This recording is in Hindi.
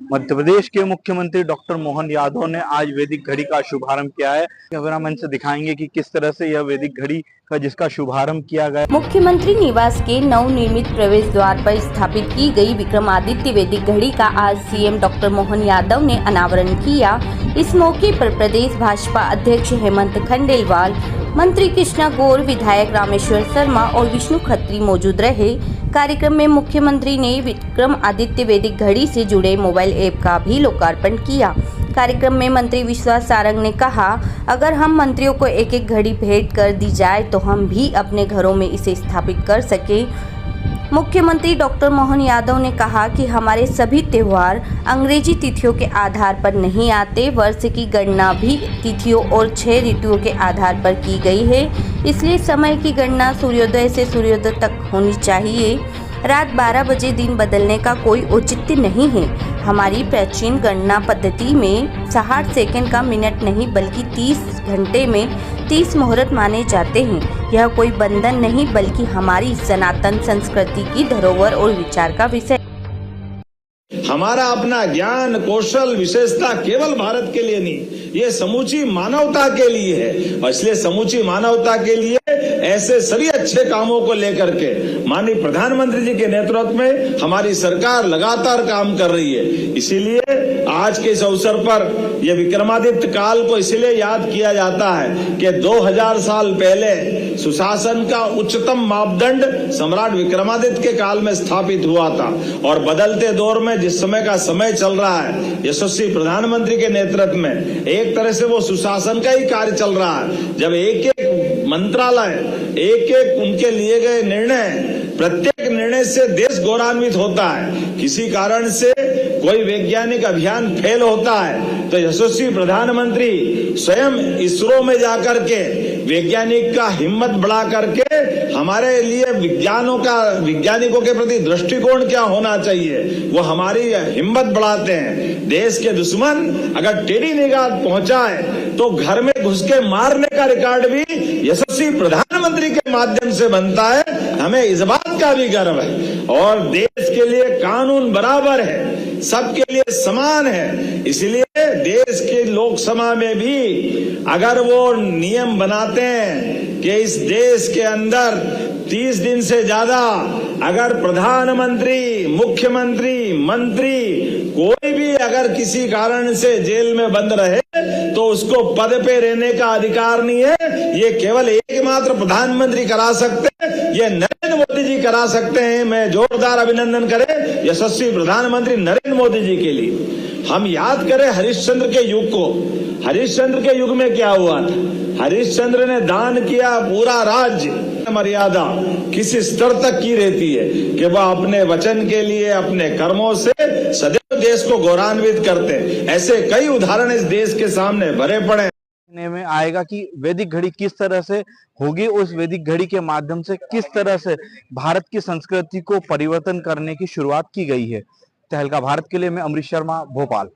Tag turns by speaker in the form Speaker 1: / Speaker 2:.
Speaker 1: मध्य प्रदेश के मुख्यमंत्री डॉक्टर मोहन यादव ने आज वैदिक घड़ी का शुभारंभ किया है। कैमरामैन से दिखाएंगे कि किस तरह से यह वैदिक घड़ी का जिसका शुभारंभ किया गया।
Speaker 2: मुख्यमंत्री निवास के नवनिर्मित प्रवेश द्वार पर स्थापित की गई विक्रमादित्य वैदिक घड़ी का आज सीएम डॉक्टर मोहन यादव ने अनावरण किया। इस मौके पर प्रदेश भाजपा अध्यक्ष हेमंत खंडेलवाल, मंत्री कृष्णा गौर, विधायक रामेश्वर शर्मा और विष्णु खत्री मौजूद रहे। कार्यक्रम में मुख्यमंत्री ने विक्रमादित्य वैदिक घड़ी से जुड़े मोबाइल ऐप का भी लोकार्पण किया। कार्यक्रम में मंत्री विश्वास सारंग ने कहा, अगर हम मंत्रियों को एक एक घड़ी भेंट कर दी जाए तो हम भी अपने घरों में इसे स्थापित कर सके। मुख्यमंत्री डॉक्टर मोहन यादव ने कहा कि हमारे सभी त्योहार अंग्रेजी तिथियों के आधार पर नहीं आते। वर्ष की गणना भी तिथियों और 6 ऋतुओं के आधार पर की गई है, इसलिए समय की गणना सूर्योदय से सूर्योदय तक होनी चाहिए। रात 12 बजे दिन बदलने का कोई औचित्य नहीं है। हमारी प्राचीन गणना पद्धति में 60 सेकंड का मिनट नहीं बल्कि 30 घंटे में 30 मुहूर्त माने जाते हैं। यह कोई बंधन नहीं बल्कि हमारी सनातन संस्कृति की धरोहर और विचार का विषय।
Speaker 3: हमारा अपना ज्ञान कौशल विशेषता केवल भारत के लिए नहीं, ये समूची मानवता के लिए है। और इसलिए समूची मानवता के लिए ऐसे सभी अच्छे कामों को लेकर के माननीय प्रधानमंत्री जी के नेतृत्व में हमारी सरकार लगातार काम कर रही है। इसीलिए आज के इस अवसर पर यह विक्रमादित्य काल को इसलिए याद किया जाता है कि 2000 साल पहले सुशासन का उच्चतम मापदंड सम्राट विक्रमादित्य के काल में स्थापित हुआ था। और बदलते दौर में जिस समय का समय चल रहा है, यशस्वी प्रधानमंत्री के नेतृत्व में एक तरह से वो सुशासन का ही कार्य चल रहा है। जब एक एक मंत्रालय, एक एक उनके लिए गए निर्णय, प्रत्येक निर्णय से देश गौरवान्वित होता है। किसी कारण से कोई वैज्ञानिक अभियान फेल होता है तो यशस्वी प्रधानमंत्री स्वयं इसरो में जाकर के वैज्ञानिक का हिम्मत बढ़ा करके हमारे लिए वैज्ञानिकों के प्रति दृष्टिकोण क्या होना चाहिए वो हमारी हिम्मत बढ़ाते हैं। देश के दुश्मन अगर टेढ़ी निगाह पहुंचाए तो घर में घुस के मारने का रिकॉर्ड भी यशस्वी प्रधानमंत्री के माध्यम से बनता है। हमें इस बात का भी गर्व है। और देश के लिए कानून बराबर है, सबके लिए समान है। इसलिए देश के लोकसभा में भी अगर वो नियम बनाते हैं कि इस देश के अंदर 30 दिन से ज्यादा अगर प्रधानमंत्री, मुख्यमंत्री, मंत्री कोई भी अगर किसी कारण से जेल में बंद रहे तो उसको पद पे रहने का अधिकार नहीं है। ये केवल एकमात्र प्रधानमंत्री करा सकते हैं, ये नरेंद्र मोदी जी करा सकते हैं। मैं जोरदार अभिनंदन करें यशस्वी प्रधानमंत्री नरेंद्र मोदी जी के लिए। हम याद करें हरिश्चंद्र के युग को। हरिश्चंद्र के युग में क्या हुआ था? हरिश्चंद्र ने दान किया पूरा राज्य। मर्यादा किस स्तर तक की रहती है कि वह अपने वचन के लिए, अपने कर्मों से सदैव देश को गौरवान्वित करते हैं। ऐसे कई उदाहरण इस देश के सामने भरे पड़े
Speaker 1: में आएगा कि वैदिक घड़ी किस तरह से होगी, उस वैदिक घड़ी के माध्यम से किस तरह से भारत की संस्कृति को परिवर्तन करने की शुरुआत की गई है। तहलका भारत के लिए मैं अमरीश शर्मा, भोपाल।